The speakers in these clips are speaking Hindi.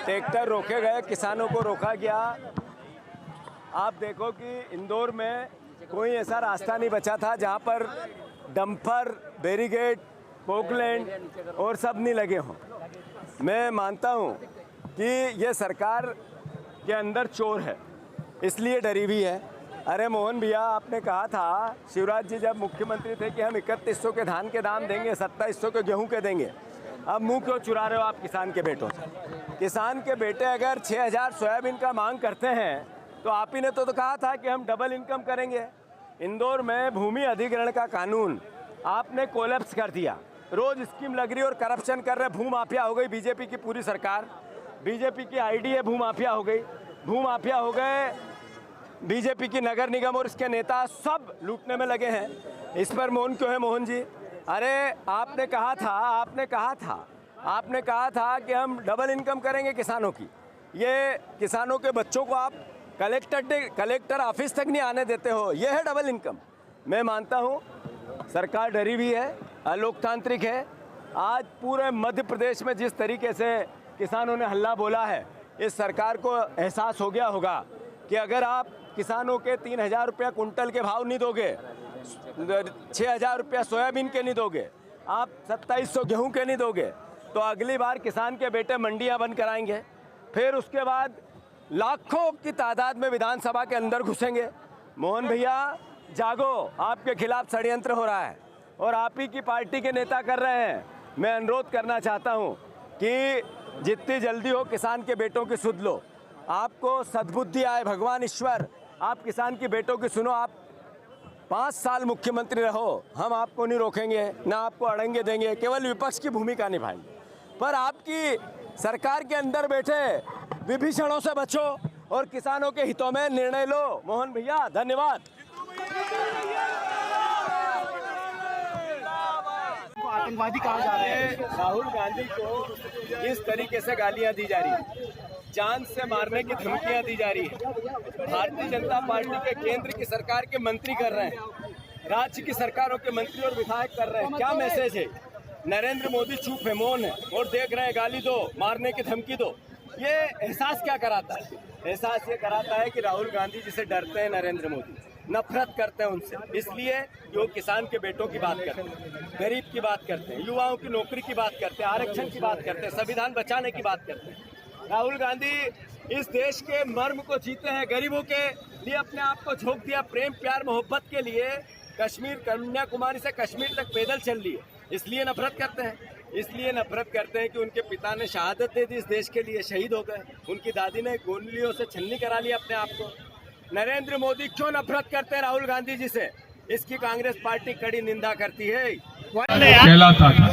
ट्रैक्टर रोके गए, किसानों को रोका गया। आप देखो कि इंदौर में कोई ऐसा रास्ता नहीं बचा था जहां पर डंपर, बैरिकेड, पोकलैंड और सब नहीं लगे हों। मैं मानता हूं कि ये सरकार के अंदर चोर है, इसलिए डरी हुई है। अरे मोहन भैया, आपने कहा था शिवराज जी जब मुख्यमंत्री थे कि हम 3100 के धान के दाम देंगे, 2700 के गेहूं के देंगे। अब मुंह क्यों चुरा रहे हो आप किसान के बेटों से? किसान के बेटे अगर 6000 सोयाबीन का मांग करते हैं तो आप ही ने तो कहा था कि हम डबल इनकम करेंगे। इंदौर में भूमि अधिग्रहण का कानून आपने कोलैप्स कर दिया। रोज स्कीम लग रही और करप्शन कर रहे, भूमाफिया हो गई बीजेपी की पूरी सरकार। बीजेपी की आईडी है, भूमाफिया हो गई, भूमाफिया हो गए बीजेपी की नगर निगम और इसके नेता, सब लूटने में लगे हैं। इस पर मौन क्यों है मोहन जी? अरे आपने कहा था कि हम डबल इनकम करेंगे किसानों की। ये किसानों के बच्चों को आप कलेक्टर ऑफिस तक नहीं आने देते हो, ये है डबल इनकम। मैं मानता हूँ सरकार डरी हुई है, अलोकतांत्रिक है। आज पूरे मध्य प्रदेश में जिस तरीके से किसानों ने हल्ला बोला है, इस सरकार को एहसास हो गया होगा कि अगर आप किसानों के 3000 रुपया कुंटल के भाव नहीं दोगे, 6000 रुपया सोयाबीन के नहीं दोगे, आप 2700 गेहूं के नहीं दोगे, तो अगली बार किसान के बेटे मंडियां बंद कराएंगे। फिर उसके बाद लाखों की तादाद में विधानसभा के अंदर घुसेंगे। मोहन भैया जागो, आपके खिलाफ षड्यंत्र हो रहा है और आप ही की पार्टी के नेता कर रहे हैं। मैं अनुरोध करना चाहता हूं कि जितनी जल्दी हो किसान के बेटों की सुध लो, आपको सद्बुद्धि आए, भगवान ईश्वर आप किसान की बेटों की सुनो। आप 5 साल मुख्यमंत्री रहो, हम आपको नहीं रोकेंगे, ना आपको अड़ंगे देंगे, केवल विपक्ष की भूमिका निभाएंगे। पर आपकी सरकार के अंदर बैठे विभीषणों से बचो और किसानों के हितों में निर्णय लो। मोहन भैया धन्यवाद। आतंकवादी कहा जा रहा है। राहुल गांधी को इस तरीके से गालियां दी जा रही है, जान से मारने की धमकियां दी जा रही है। भारतीय जनता पार्टी के केंद्र की सरकार के मंत्री कर रहे हैं, राज्य की सरकारों के मंत्री और विधायक कर रहे हैं। क्या मैसेज है? नरेंद्र मोदी चुप है, मौन है और देख रहे हैं, गाली दो, मारने की धमकी दो। ये एहसास क्या कराता है? एहसास ये कराता है कि राहुल गांधी जिसे डरते हैं नरेंद्र मोदी, नफरत करते हैं उनसे, इसलिए कि वो किसान के बेटों की बात करते हैं, गरीब की बात करते हैं, युवाओं की नौकरी की बात करते हैं, आरक्षण की बात करते हैं, संविधान बचाने की बात करते हैं। राहुल गांधी इस देश के मर्म को जीते हैं, गरीबों के लिए अपने आप को झोंक दिया, प्रेम प्यार मोहब्बत के लिए कश्मीर, कन्याकुमारी से कश्मीर तक पैदल चल लिए, इसलिए नफरत करते हैं। इसलिए नफरत करते हैं कि उनके पिता ने शहादत दे दी इस देश के लिए, शहीद हो गए, उनकी दादी ने गोलियों से छन्नी करा लिया अपने आप को। नरेंद्र मोदी क्यों नफरत करते हैं राहुल गांधी जी से? इसकी कांग्रेस पार्टी कड़ी निंदा करती है। कहलाता था,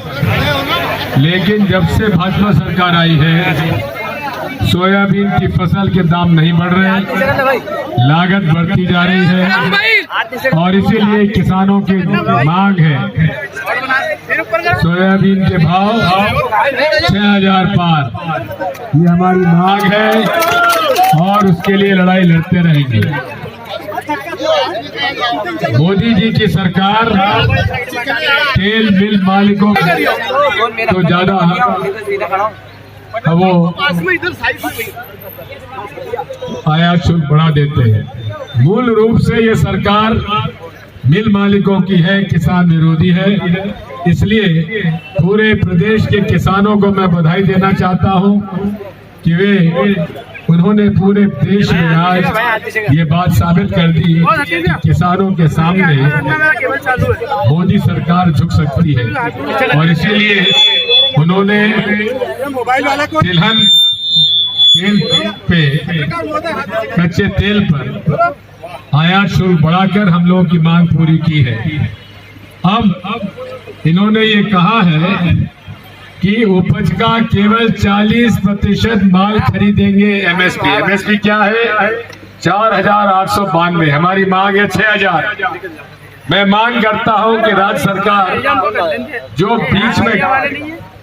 लेकिन जब से भाजपा सरकार आई है, सोयाबीन की फसल के दाम नहीं बढ़ रहे, लागत बढ़ती जा रही है और इसीलिए किसानों की मांग है सोयाबीन के भाव 6000 पार, ये हमारी मांग है और उसके लिए लड़ाई लड़ते रहेंगे। मोदी जी की सरकार तेल मिल मालिकों तो ज्यादा वो आयात शुल्क बढ़ा देते हैं। मूल रूप से ये सरकार मिल मालिकों की है, किसान विरोधी है। इसलिए पूरे प्रदेश के किसानों को मैं बधाई देना चाहता हूं कि उन्होंने पूरे देश में आज ये बात साबित कर दी कि किसानों के सामने मोदी सरकार झुक सकती है और इसीलिए उन्होंने तिलहन तेल पे, कच्चे तेल पर आयात शुल्क बढ़ाकर हम लोगों की मांग पूरी की है। अब इन्होंने ये कहा है कि उपज का केवल 40% माल खरीदेंगे। एमएसपी क्या है? 4892। हमारी मांग है 6000। मैं मांग करता हूं कि राज्य सरकार जो बीच में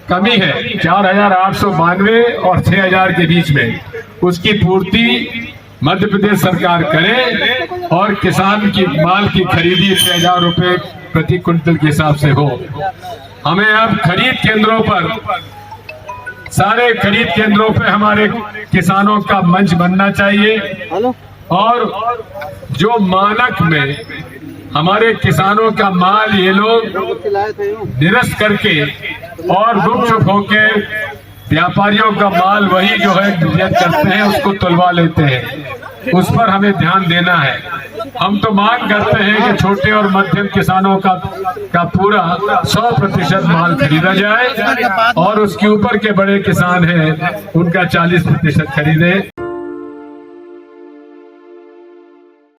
कमी है 4892 और 6000 के बीच में, उसकी पूर्ति मध्य प्रदेश सरकार करे और किसान की माल की खरीदी 6000 रुपए प्रति क्विंटल के हिसाब से हो। हमें अब खरीद केंद्रों पर, सारे खरीद केंद्रों पे हमारे किसानों का मंच बनना चाहिए और जो मानक में हमारे किसानों का माल ये लोग निरस्त करके और गुपचुप होके व्यापारियों का माल वही जो है निर्यात करते हैं उसको तुलवा लेते हैं, उस पर हमें ध्यान देना है। हम तो मांग करते हैं कि छोटे और मध्यम किसानों का पूरा 100% माल खरीदा जाए और उसके ऊपर के बड़े किसान हैं उनका 40% खरीदे।